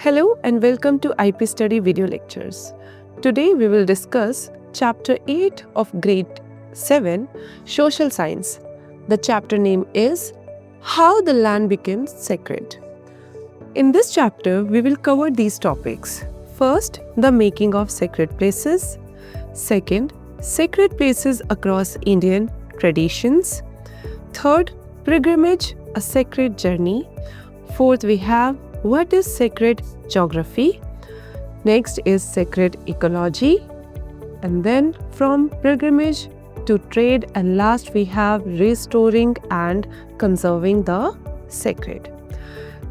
Hello and welcome to IP Study Video Lectures. Today we will discuss Chapter 8 of Grade 7, Social Science. The chapter name is How the Land Became Sacred. In this chapter, we will cover these topics. First, the making of sacred places. Second, sacred places across Indian traditions. Third, pilgrimage, a sacred journey. Fourth, we have what is sacred geography. Next is sacred ecology. And then from pilgrimage to trade, and last we have restoring and conserving the sacred.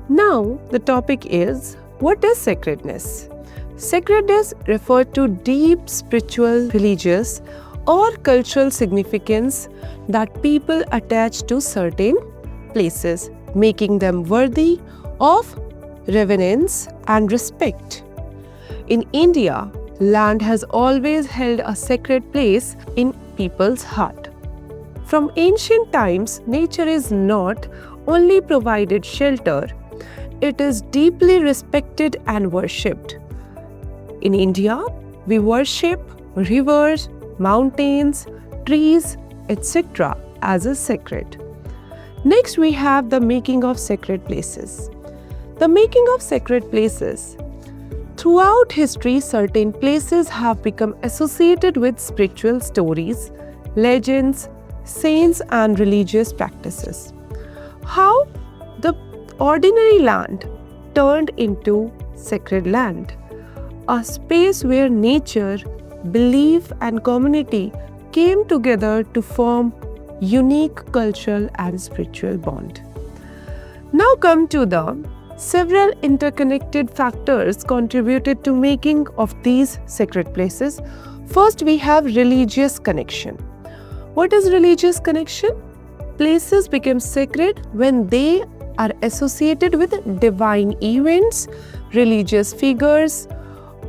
Now, the topic is what is sacredness? Sacredness refers to deep spiritual, religious, or cultural significance that people attach to certain places, making them worthy of reverence and respect. In India, land has always held a sacred place in people's heart. From ancient times, nature is not only provided shelter, it is deeply respected and worshipped. In India, we worship rivers, mountains, trees, etc. as a sacred. Next, we have the making of sacred places. The making of sacred places. Throughout history, certain places have become associated with spiritual stories, legends, saints, and religious practices. How the ordinary land turned into sacred land, a space where nature, belief, and community came together to form unique cultural and spiritual bond. Now come to the several interconnected factors contributed to making of these sacred places. First, we have religious connection. What is religious connection? Places become sacred when they are associated with divine events, religious figures,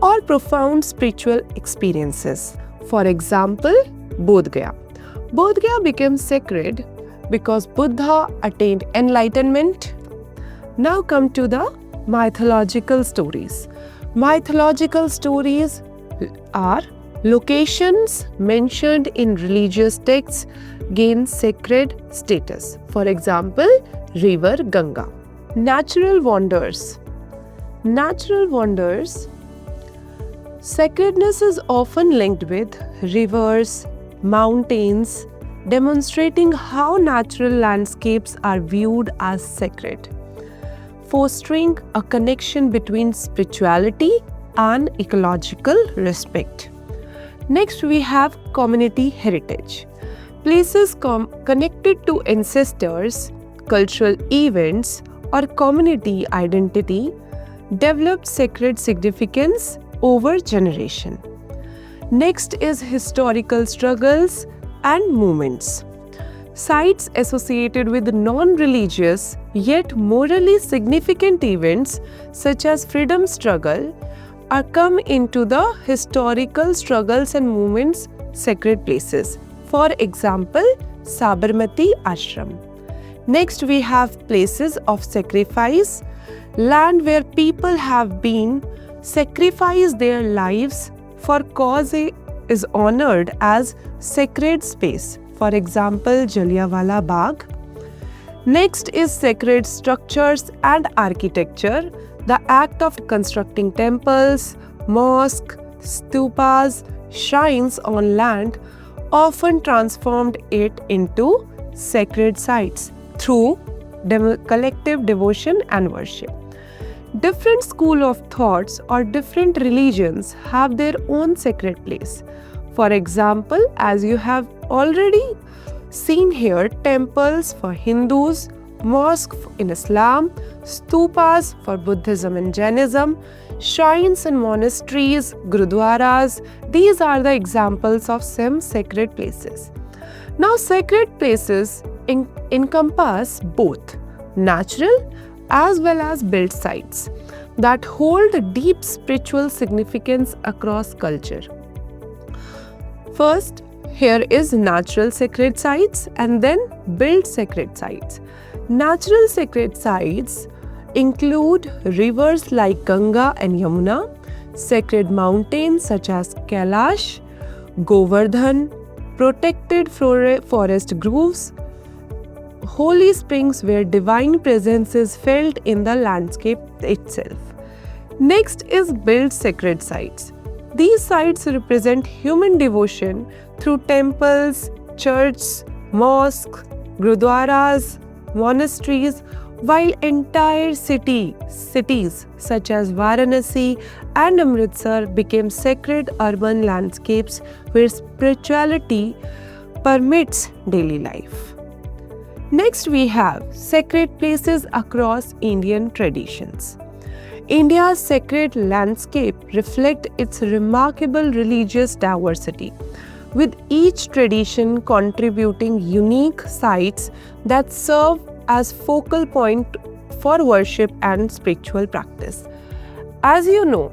or profound spiritual experiences. For example, Bodh Gaya. Bodh Gaya became sacred because Buddha attained enlightenment. Now come to the mythological stories. Mythological stories are locations mentioned in religious texts gain sacred status. For example, river Ganga. Natural wonders. Natural wonders. Sacredness is often linked with rivers, mountains, demonstrating how natural landscapes are viewed as sacred, fostering a connection between spirituality and ecological respect. Next, we have community heritage. Places connected to ancestors, cultural events, or community identity developed sacred significance over generation. Next is historical struggles and movements. Sites associated with non-religious yet morally significant events such as freedom struggle are come into the historical struggles and movements sacred places. For example, Sabarmati Ashram. Next, we have places of sacrifice, land where people have been sacrificed their lives for cause is honored as sacred space. For example, Jallianwala Bagh. Next is sacred structures and architecture. The act of constructing temples, mosques, stupas, shrines on land often transformed it into sacred sites through collective devotion and worship. Different school of thoughts or different religions have their own sacred place. For example, as you have already seen here, temples for Hindus, mosques in Islam, stupas for Buddhism and Jainism, shrines and monasteries, gurudwaras, these are the examples of some sacred places. Now, sacred places encompass both natural as well as built sites that hold deep spiritual significance across culture. First, here is natural sacred sites and then built sacred sites. Natural sacred sites include rivers like Ganga and Yamuna, sacred mountains such as Kailash, Govardhan, protected forest groves, holy springs where divine presence is felt in the landscape itself. Next is built sacred sites. These sites represent human devotion through temples, churches, mosques, gurudwaras, monasteries, while entire cities such as Varanasi and Amritsar became sacred urban landscapes where spirituality permeates daily life. Next, we have sacred places across Indian traditions. India's sacred landscape reflects its remarkable religious diversity, with each tradition contributing unique sites that serve as focal point for worship and spiritual practice. As you know,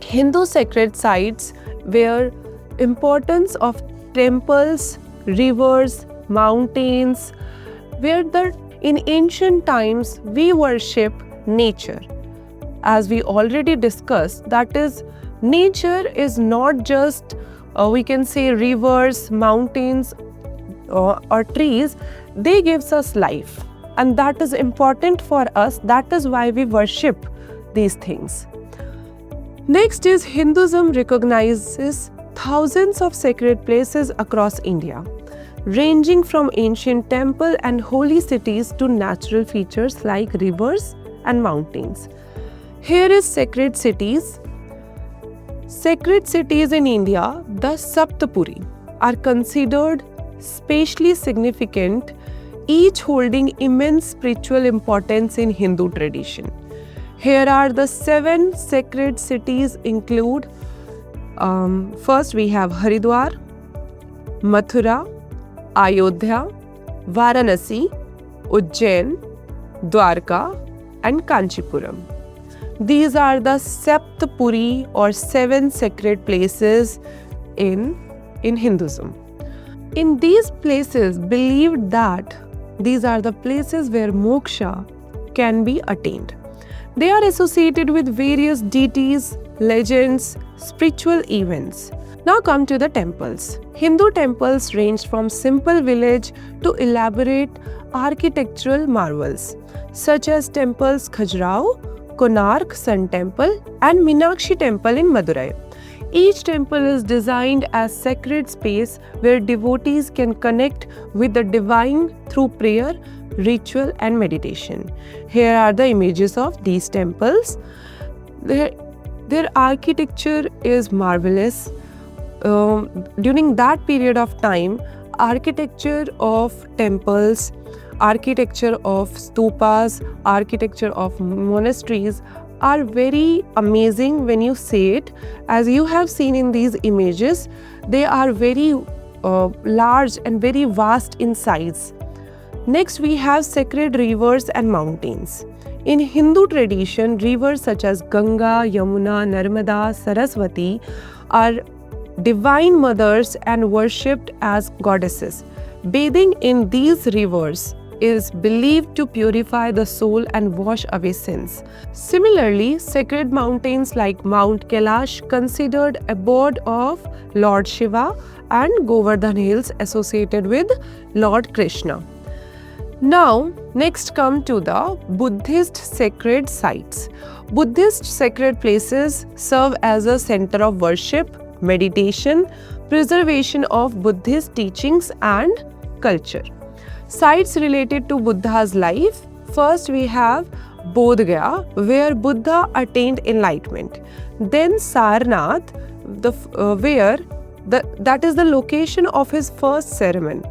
Hindu sacred sites where importance of temples, rivers, mountains, where in ancient times we worship nature. As we already discussed, that is, nature is not just we can say rivers, mountains or trees. They gives us life, and that is important for us. That is why we worship these things. Next is Hinduism recognizes thousands of sacred places across India, ranging from ancient temple and holy cities to natural features like rivers and mountains. Here is sacred cities. Sacred cities in India, the Saptapuri, are considered spatially significant, each holding immense spiritual importance in Hindu tradition. Here are the 7 sacred cities include, first we have Haridwar, Mathura, Ayodhya, Varanasi, Ujjain, Dwarka and Kanchipuram. These are the Saptapuri or 7 sacred places in Hinduism. In these places, believed that these are the places where moksha can be attained. They are associated with various deities, legends, spiritual events. Now come to the temples. Hindu temples range from simple village to elaborate architectural marvels, such as temples Khajuraho, Konark Sun Temple and Meenakshi Temple in Madurai. Each temple is designed as sacred space where devotees can connect with the divine through prayer, ritual and meditation. Here are the images of these temples. Their architecture is marvelous. During that period of time, architecture of temples, architecture of stupas, architecture of monasteries are very amazing when you see it. As you have seen in these images, they are very large and very vast in size. Next, we have sacred rivers and mountains. In Hindu tradition, rivers such as Ganga, Yamuna, Narmada, Saraswati are divine mothers and worshipped as goddesses. Bathing in these rivers is believed to purify the soul and wash away sins. Similarly, sacred mountains like Mount Kailash, considered abode of Lord Shiva, and Govardhan Hills associated with Lord Krishna. Now, next come to the Buddhist sacred sites. Buddhist sacred places serve as a center of worship, meditation, preservation of Buddhist teachings and culture. Sites related to Buddha's life. First, we have Bodh Gaya, where Buddha attained enlightenment. Then Sarnath, that is the location of his first sermon.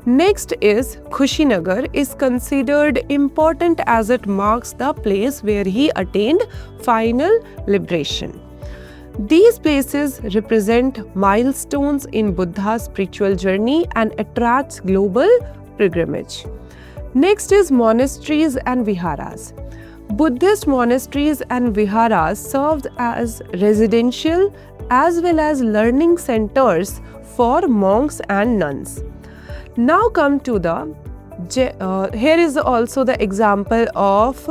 Next is Kushinagar, is considered important as it marks the place where he attained final liberation. These places represent milestones in Buddha's spiritual journey and attracts global pilgrimage. Next is monasteries and viharas. Buddhist monasteries and viharas served as residential as well as learning centers for monks and nuns. Now come to the Here is also the example of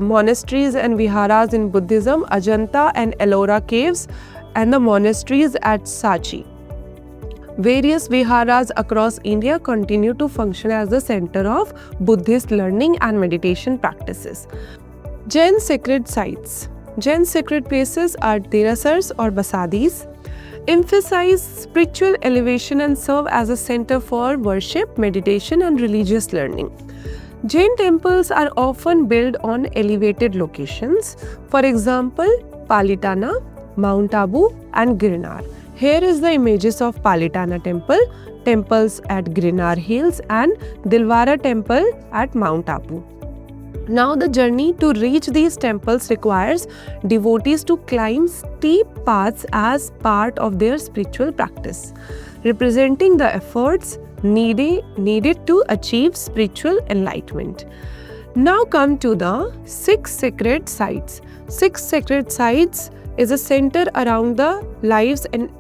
monasteries and viharas in Buddhism, Ajanta and Ellora caves, and the monasteries at Sachi. Various viharas across India continue to function as the center of Buddhist learning and meditation practices. Jain sacred sites. Jain sacred places are derasars or basadis, emphasize spiritual elevation and serve as a center for worship, meditation and religious learning. Jain temples are often built on elevated locations, for example, Palitana, Mount Abu and Girnar. Here is the images of Palitana temple, temples at Girnar Hills and Dilwara temple at Mount Abu. Now the journey to reach these temples requires devotees to climb steep paths as part of their spiritual practice, representing the efforts needed to achieve spiritual enlightenment. Now come to the 6 sacred sites. 6 sacred sites is a center around the lives and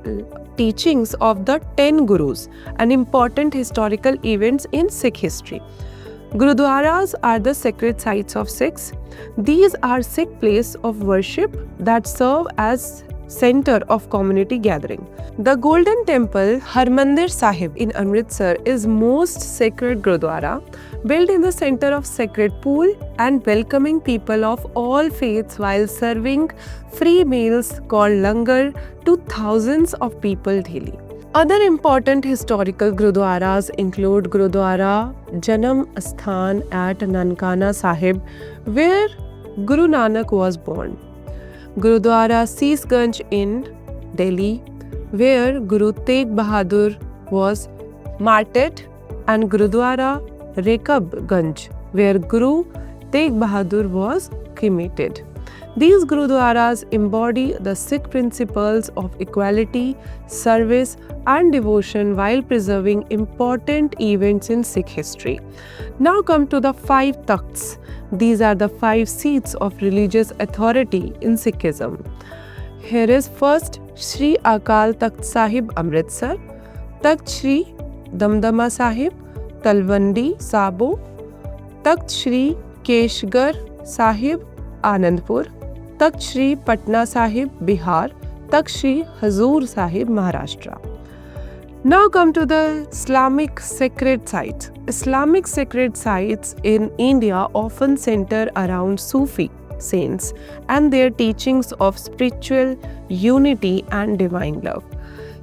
teachings of the 10 gurus and important historical events in Sikh history. Gurudwaras are the sacred sites of Sikhs. These are Sikh places of worship that serve as center of community gathering. The Golden Temple, Harmandir Sahib in Amritsar, is most sacred Gurudwara, built in the center of sacred pool and welcoming people of all faiths while serving free meals called langar to thousands of people daily. Other important historical Gurudwaras include Gurudwara Janam Asthan at Nankana Sahib, where Guru Nanak was born. Gurudwara Sisganj in Delhi, where Guru Tegh Bahadur was martyred, and Gurudwara Rekabganj, where Guru Tegh Bahadur was cremated. These Gurudwaras embody the Sikh principles of equality, service and devotion while preserving important events in Sikh history. Now come to the 5 Takhts. These are the 5 seats of religious authority in Sikhism. Here is first Shri Akal Takht Sahib Amritsar, Takht Shri Damdama Sahib, Talwandi Sabo, Takht Shri Keshgarh Sahib Anandpur, Takht Shri Patna Sahib Bihar, Takht Shri Hazur Sahib Maharashtra. Now come to the Islamic sacred sites. Islamic sacred sites in India often center around Sufi saints and their teachings of spiritual unity and divine love.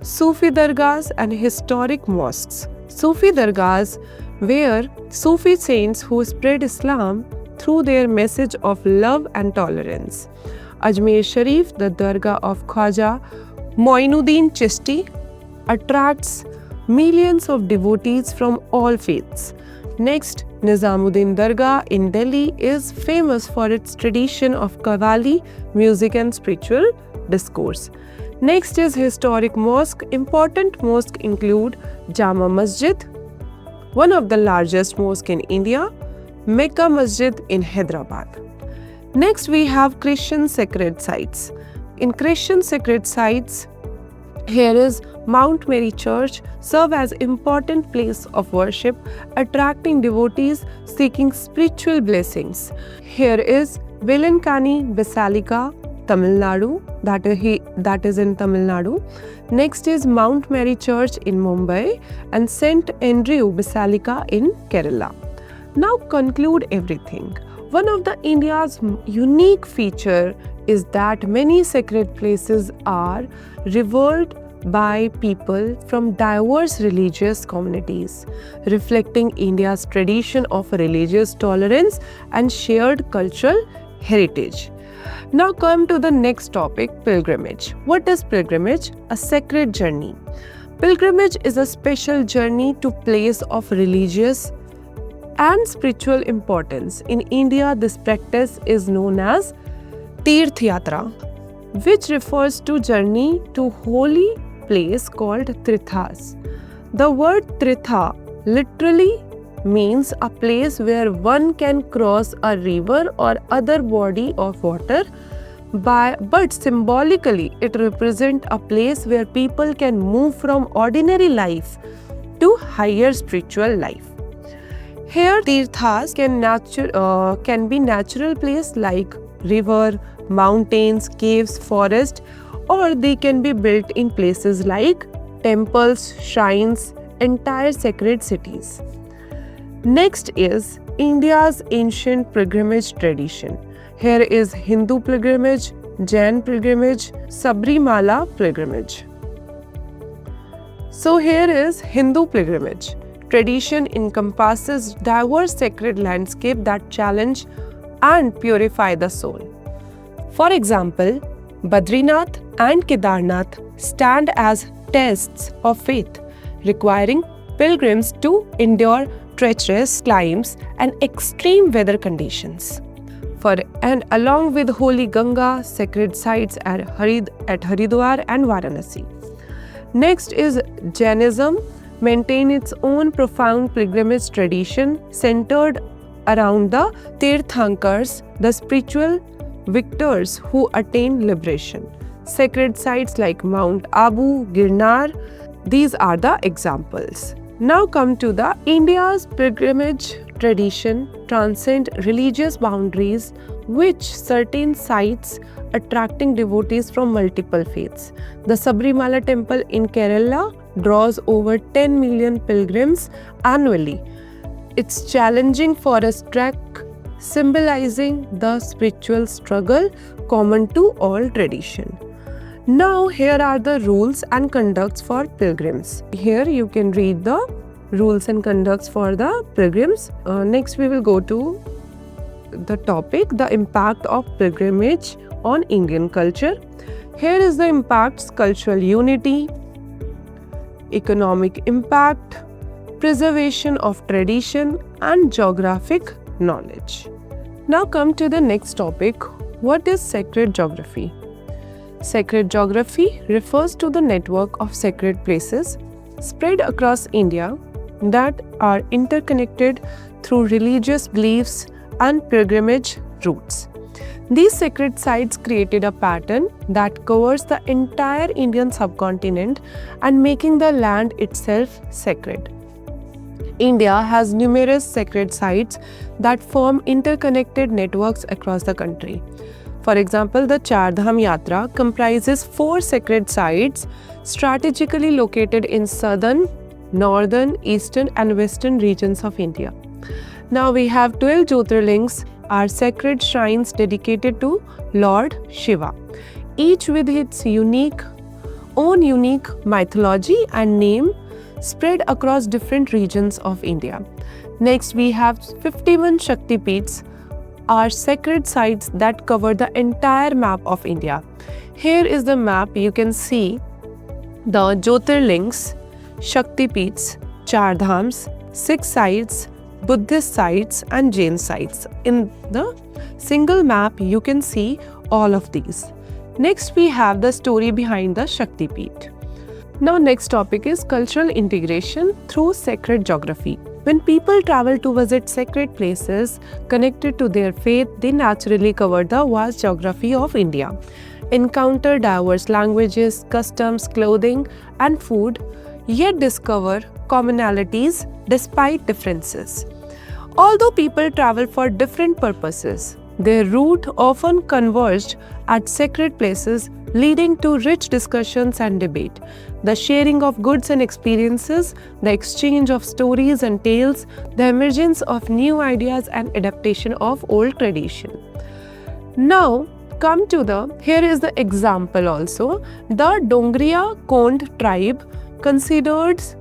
Sufi dargahs and historic mosques. Sufi dargahs were Sufi saints who spread Islam through their message of love and tolerance. Ajmer Sharif, the dargah of Khwaja Moinuddin Chishti, attracts millions of devotees from all faiths. Next, Nizamuddin Dargah in Delhi is famous for its tradition of Qawwali, music and spiritual discourse. Next is historic mosque. Important mosques include Jama Masjid, one of the largest mosques in India, Mecca Masjid in Hyderabad. Next we have Christian sacred sites. In Christian sacred sites, here is Mount Mary Church, serve as important place of worship, attracting devotees seeking spiritual blessings. Here is Velankani Basilica, Tamil Nadu, that is in Tamil Nadu. Next is Mount Mary Church in Mumbai and St. Andrew Basilica in Kerala. Now conclude everything. One of the India's unique feature is that many sacred places are revered by people from diverse religious communities, reflecting India's tradition of religious tolerance and shared cultural heritage. Now come to the next topic, pilgrimage. What is pilgrimage? A sacred journey. Pilgrimage is a special journey to place of religious and spiritual importance. In India, this practice is known as Tirth Yatra, which refers to journey to holy place called Tirthas. The word Tirtha literally means a place where one can cross a river or other body of water, but symbolically it represents a place where people can move from ordinary life to higher spiritual life. Here, tirthas can be natural place like river, mountains, caves, forest, or they can be built in places like temples, shrines, entire sacred cities. Next is India's ancient pilgrimage tradition. Here is Hindu pilgrimage, Jain pilgrimage, Sabrimala pilgrimage. So here is Hindu pilgrimage. Tradition encompasses diverse sacred landscape that challenge and purify the soul. For example, Badrinath and Kedarnath stand as tests of faith, requiring pilgrims to endure treacherous climbs and extreme weather conditions. And along with holy Ganga, sacred sites at Haridwar and Varanasi. Next is Jainism, maintain its own profound pilgrimage tradition centered around the Tirthankars, the spiritual victors who attain liberation. Sacred sites like Mount Abu, Girnar, these are the examples. Now come to the India's pilgrimage tradition transcend religious boundaries, which certain sites attracting devotees from multiple faiths. The Sabrimala temple in Kerala draws over 10 million pilgrims annually. It's challenging forest trek, symbolizing the spiritual struggle common to all tradition. Now here are the rules and conducts for pilgrims. Here you can read the rules and conducts for the pilgrims. Next we will go to the topic, the impact of pilgrimage on Indian culture. Here is the impacts: cultural unity, economic impact, preservation of tradition and geographic knowledge. Now come to the next topic. What is sacred geography? Sacred geography refers to the network of sacred places spread across India that are interconnected through religious beliefs and pilgrimage routes. These sacred sites created a pattern that covers the entire Indian subcontinent and making the land itself sacred. India has numerous sacred sites that form interconnected networks across the country. For example, the Char Dham Yatra comprises 4 sacred sites strategically located in southern, northern, eastern and western regions of India. Now we have 12 Jyotirlings, are sacred shrines dedicated to Lord Shiva, each with its own unique mythology and name spread across different regions of India. Next we have 51 Shakti Peeths, are sacred sites that cover the entire map of India. Here is the map. You can see the Jyotirlings, Shakti Peeths, Char Dhams, 6 sites, Buddhist sites and Jain sites. In the single map, you can see all of these. Next, we have the story behind the Shakti Peeth. Now, next topic is cultural integration through sacred geography. When people travel to visit sacred places connected to their faith, they naturally cover the vast geography of India, encounter diverse languages, customs, clothing, and food, yet discover commonalities despite differences. Although people travel for different purposes, their route often converged at sacred places, leading to rich discussions and debate. The sharing of goods and experiences, the exchange of stories and tales, the emergence of new ideas and adaptation of old tradition. Now, come to here is the example also. The Dongriya Kond tribe considers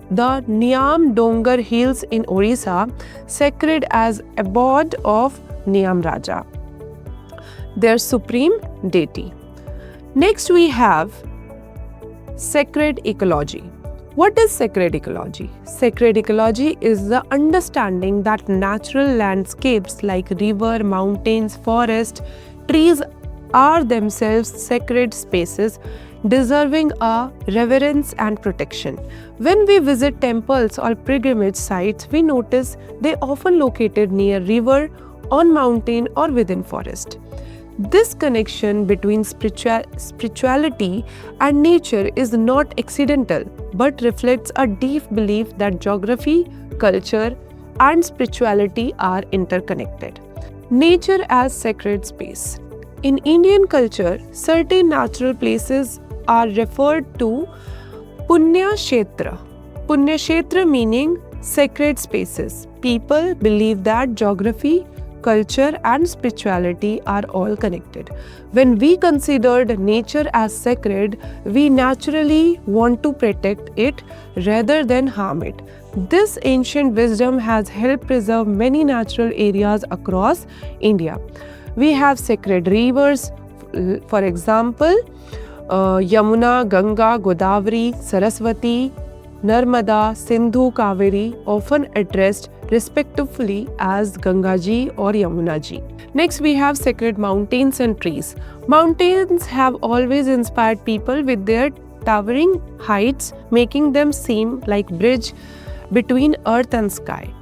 the Niam Dongar hills in Orissa sacred as abode of Niam Raja, their supreme deity. Next we have sacred ecology. What is sacred ecology? Sacred ecology is the understanding that natural landscapes like river, mountains, forest, trees are themselves sacred spaces deserving a reverence and protection. When we visit temples or pilgrimage sites, we notice they often located near river, on mountain or within forest. This connection between spirituality and nature is not accidental but reflects a deep belief that geography, culture and spirituality are interconnected. Nature as sacred space. In Indian culture, certain natural places are referred to Punya Kshetra. Punya Kshetra meaning sacred spaces. People believe that geography, culture and spirituality are all connected. When we considered nature as sacred, we naturally want to protect it rather than harm it. This ancient wisdom has helped preserve many natural areas across India. We have sacred rivers, for example, Yamuna, Ganga, Godavari, Saraswati, Narmada, Sindhu, Kaveri, often addressed respectively as Gangaji or Yamunaji. Next, we have sacred mountains and trees. Mountains have always inspired people with their towering heights, making them seem like bridge between earth and sky.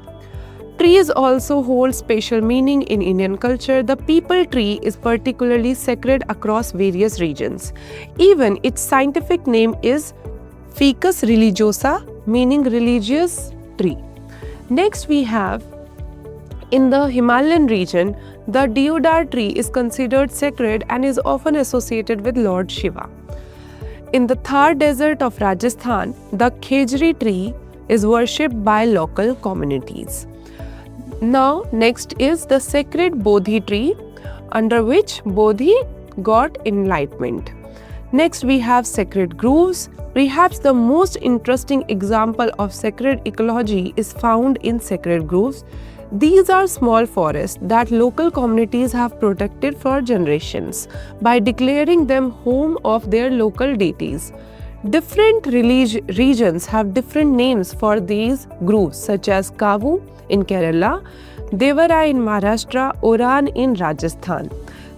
Trees also hold special meaning in Indian culture. The peepal tree is particularly sacred across various regions. Even its scientific name is Ficus religiosa, meaning religious tree. Next we have, in the Himalayan region, the deodar tree is considered sacred and is often associated with Lord Shiva. In the Thar desert of Rajasthan, the khejri tree is worshipped by local communities. Now, next is the sacred Bodhi tree, under which Bodhi got enlightenment. Next, we have sacred groves. Perhaps the most interesting example of sacred ecology is found in sacred groves. These are small forests that local communities have protected for generations by declaring them home of their local deities. Different regions have different names for these groves, such as Kavu in Kerala, Devara in Maharashtra, Oran in Rajasthan.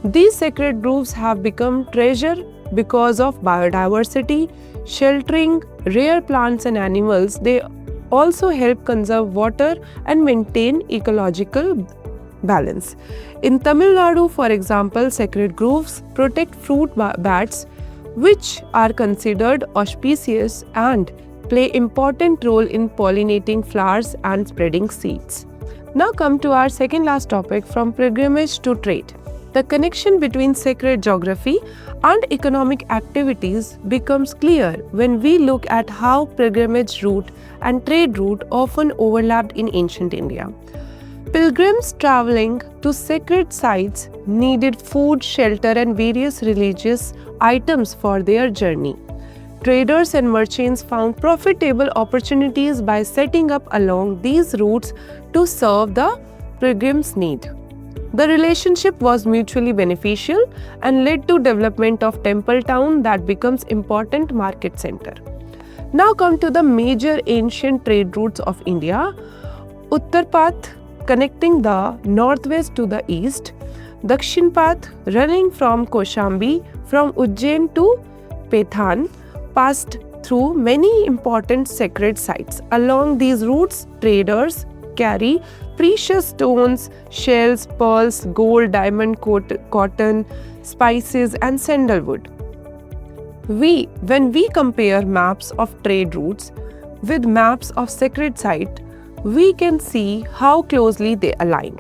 These sacred groves have become treasure because of biodiversity, sheltering rare plants and animals. They also help conserve water and maintain ecological balance. In Tamil Nadu, for example, sacred groves protect fruit bats, which are considered auspicious and play important role in pollinating flowers and spreading seeds. Now come to our second last topic, from pilgrimage to trade. The connection between sacred geography and economic activities becomes clear when we look at how pilgrimage route and trade route often overlapped in ancient India. Pilgrims traveling to sacred sites needed food, shelter, and various religious items for their journey. Traders and merchants found profitable opportunities by setting up along these routes to serve the pilgrims' need. The relationship was mutually beneficial and led to development of temple town that becomes important market center. Now come to the major ancient trade routes of India. Uttar Path connecting the northwest to the east, Dakshin Path running from Koshambi from Ujjain to Pethan passed through many important sacred sites. Along these routes, traders carry precious stones, shells, pearls, gold, diamond, cotton, spices and sandalwood. When we compare maps of trade routes with maps of sacred sites, we can see how closely they align,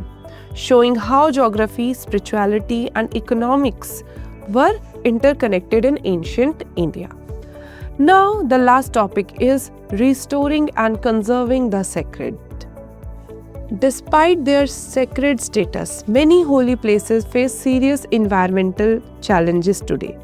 showing how geography, spirituality and economics were interconnected in ancient India. Now, the last topic is restoring and conserving the sacred. Despite their sacred status, many holy places face serious environmental challenges today.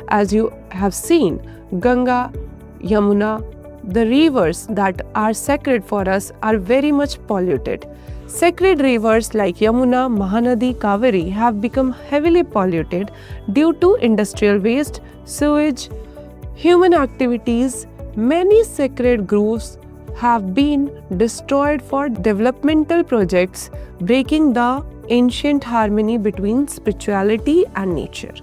As you have seen, Ganga, Yamuna, the rivers that are sacred for us are very much polluted. Sacred rivers like Yamuna, Mahanadi, Kaveri have become heavily polluted due to industrial waste, sewage, human activities. Many sacred groves have been destroyed for developmental projects, breaking the ancient harmony between spirituality and nature.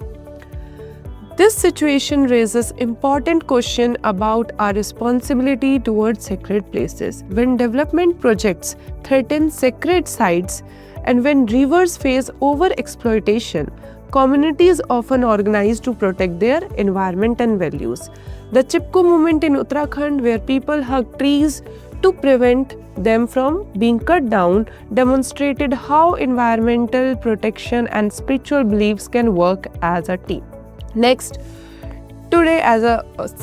This situation raises important questions about our responsibility towards sacred places. When development projects threaten sacred sites and when rivers face over-exploitation, communities often organize to protect their environment and values. The Chipko movement in Uttarakhand, where people hug trees to prevent them from being cut down, demonstrated how environmental protection and spiritual beliefs can work as a team. Next, today, as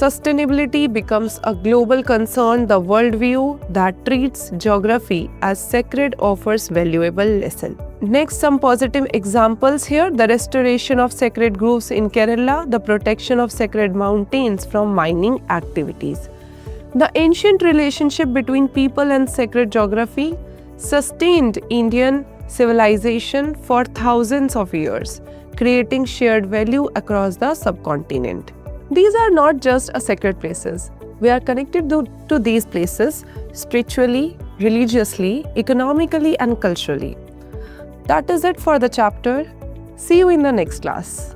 sustainability becomes a global concern, the worldview that treats geography as sacred offers valuable lesson. Next, some positive examples here: the restoration of sacred groves in Kerala, the protection of sacred mountains from mining activities. The ancient relationship between people and sacred geography sustained Indian civilization for thousands of years, creating shared value across the subcontinent. These are not just sacred places. We are connected to these places spiritually, religiously, economically, and culturally. That is it for the chapter. See you in the next class.